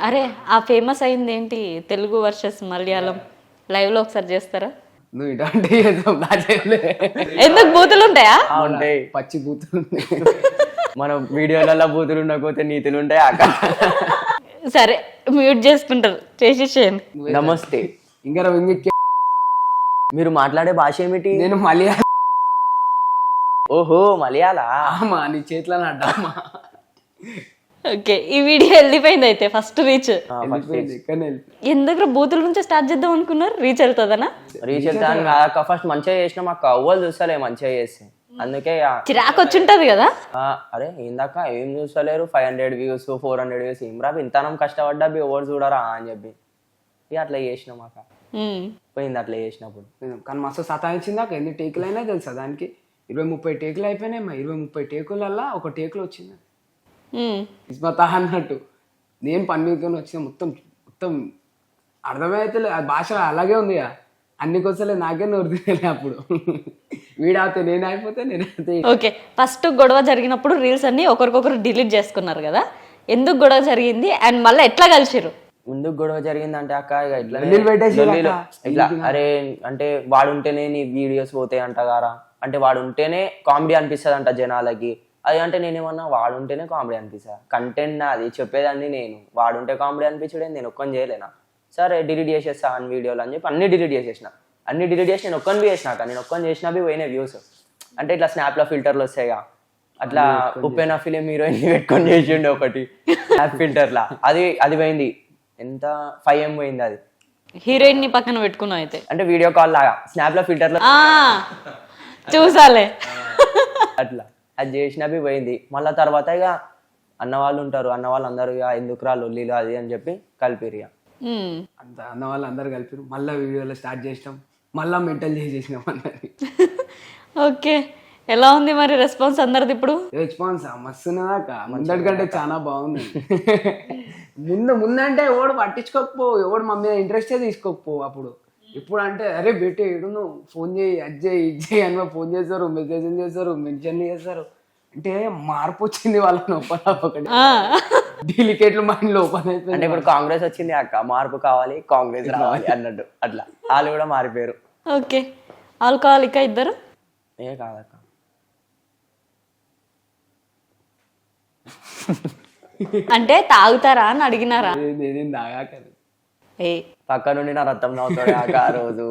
అరే ఆ ఫేమస్ అయింది ఏంటి తెలుగు వర్సెస్ మలయాళం లైవ్ లో ఒకసారి చేస్తారా? నువ్వు ఇటువంటి చేద్దాం నా చేయలే. ఎందుకు బూతులు ఉంటాయా? ఉంటాయి పచ్చి బూతులు మన వీడియోలలో బూతులు ఉండకపోతే నీతులు ఉంటాయి అక్క. సరే మ్యూట్ చేసుకుంటారు, చేసేసేయండి. నమస్తే. ఇంకా ఇంక మీరు మాట్లాడే భాష ఏమిటి? నేను మలయాళం. ఓహో మలయాళ. అమ్మా నీ చేతిలో అడ్డమ్మా. ఓకే, ఈ వీడియో వెళ్ళిపోయింది అయితే ఫస్ట్ రీచ్. ఎందుకు బూతుల నుంచి స్టార్ట్ చేద్దాం అనుకున్నారు? రీచ్ వెళ్తుందనా? రీచ్ వెళ్తాను కాదక్క, ఫస్ట్ మంచిగా చేసినాం అక్క. అవ్వలు చూస్తలే మంచిగా చేస్తే, అందుకే చిరాకు వచ్చుంటది కదా. అరే ఇందాక ఏం చూస్తలేరు, 500 views 400 views ఏం రా ఇంతనం కష్టపడ్డా ఎవరు చూడరా అని చెప్పి ఇక అట్లా చేసినాం అక్క. పోయింది అట్లా చేసినప్పుడు. కానీ మస్తు సతాయించింది అక్క. ఎన్ని టేకులు అయినా తెలుసా దానికి? 20-30 టేకులు అయిపోయినాయి. 20-30 టేకులల్లా ఒక టేకులు వచ్చింది ఇస్మతా అన్నట్టు. నేను పన్నీతో వచ్చిన మొత్తం మొత్తం అర్థమైతే ఆ భాష అలాగే ఉంది. అన్ని కొసలే నాకే నోరు తినలే అప్పుడు. వీడైతే నేను అయిపోతే నేనైతే. ఓకే, ఫస్ట్ గొడవ జరిగినప్పుడు రీల్స్ అన్ని ఒకరికొకరు డిలీట్ చేసుకున్నారు కదా, ఎందుకు గొడవ జరిగింది అండ్ మళ్ళీ ఎట్లా కలిసిరు? ముందుకు గొడవ జరిగిందంటే అక్క ఇక ఇట్లా లొల్లిలు పెట్టేసి ఇట్లా అరే అంటే వాడు ఉంటేనే నీ వీడియోస్ పోతాయి అంట గారా, అంటే వాడు ఉంటేనే కామెడీ అనిపిస్తుంది అంట జనాలకి. అది అంటే నేనేమన్నా వాడు ఉంటేనే కామెడీ అనిపిస్తా, కంటెంట్ నాది, చెప్పేదాన్ని నేను. వాడుంటే కామెడీ అనిపించడే, నేను ఒక్కని చేయలేనా? సరే డిలీట్ చేసేస్తా అన్ని వీడియోలు అని చెప్పి అన్ని డిలీట్ చేసేసిన. అన్ని డిలీట్ చేసి నేను ఒక్కని చేసినాక, నేను ఒక్కని చేసినవి పోయినాయి వ్యూస్. అంటే ఇట్లా స్నాప్లో ఫిల్టర్లు వస్తాయిగా, అట్లా ఉప్పెన ఫిలిం హీరోయిన్ పెట్టుకొని చేసిండు ఒకటి స్నాప్ ఫిల్టర్లా. అది పోయింది. ఎంత 5M పోయింది అది. హీరోయిన్ ని పక్కన పెట్టుకున్నావు అయితే? అంటే వీడియో కాల్ లాగా స్నాప్లో ఫిల్టర్లో చూసాలే. అట్లా అది చేసినవి పోయింది. మళ్ళీ తర్వాత ఇక అన్న వాళ్ళు ఉంటారు, అన్న వాళ్ళు అందరూ ఇక ఎందుకు రా లొల్లీలు అది అని చెప్పి కలిపిరు. ఇక అంత అన్న వాళ్ళు అందరు కలిపిరు. మళ్ళీ వీడియోలో స్టార్ట్ చేసినాం, మళ్ళీ మెంటల్ చేసేసినాం అన్నది. ఓకే, ఎలా ఉంది మరి రెస్పాన్స్ అందరిది ఇప్పుడు? రెస్పాన్స్ మస్తున్నదాక ముందటికంటే చాలా బాగుంది. ముందంటే ఎవడు పట్టించుకోకపో, ఎవడు మా మీద ఇంట్రెస్టే తీసుకోకపో అప్పుడు. ఇప్పుడు అంటే అరే బెట్టి ఏడు నువ్వు ఫోన్ చేయి, అది చేయి, ఇది చేయి అని ఫోన్ చేస్తారు, మెసేజ్లు చేస్తారు, మెన్షన్ చేస్తారు. అంటే మార్పు వచ్చింది వాళ్ళ లోపల. ఒకటి డెలికేట్లు మైండ్ లోపల అయిపోయింది. అంటే ఇప్పుడు కాంగ్రెస్ వచ్చింది అక్క, మార్పు కావాలి, కాంగ్రెస్ రావాలి అన్నట్టు. అట్లా వాళ్ళు కూడా మారిపోయారు. ఓకే, ఆల్కహాలిక ఇద్దరు? ఏ కాదక్క, అంటే తాగుతారా అని అడిగినారా? నేనేం తాగాక ఏ పక్క నుండి నా రక్తం నవ్వుతాడు అక్క ఆ రోజు.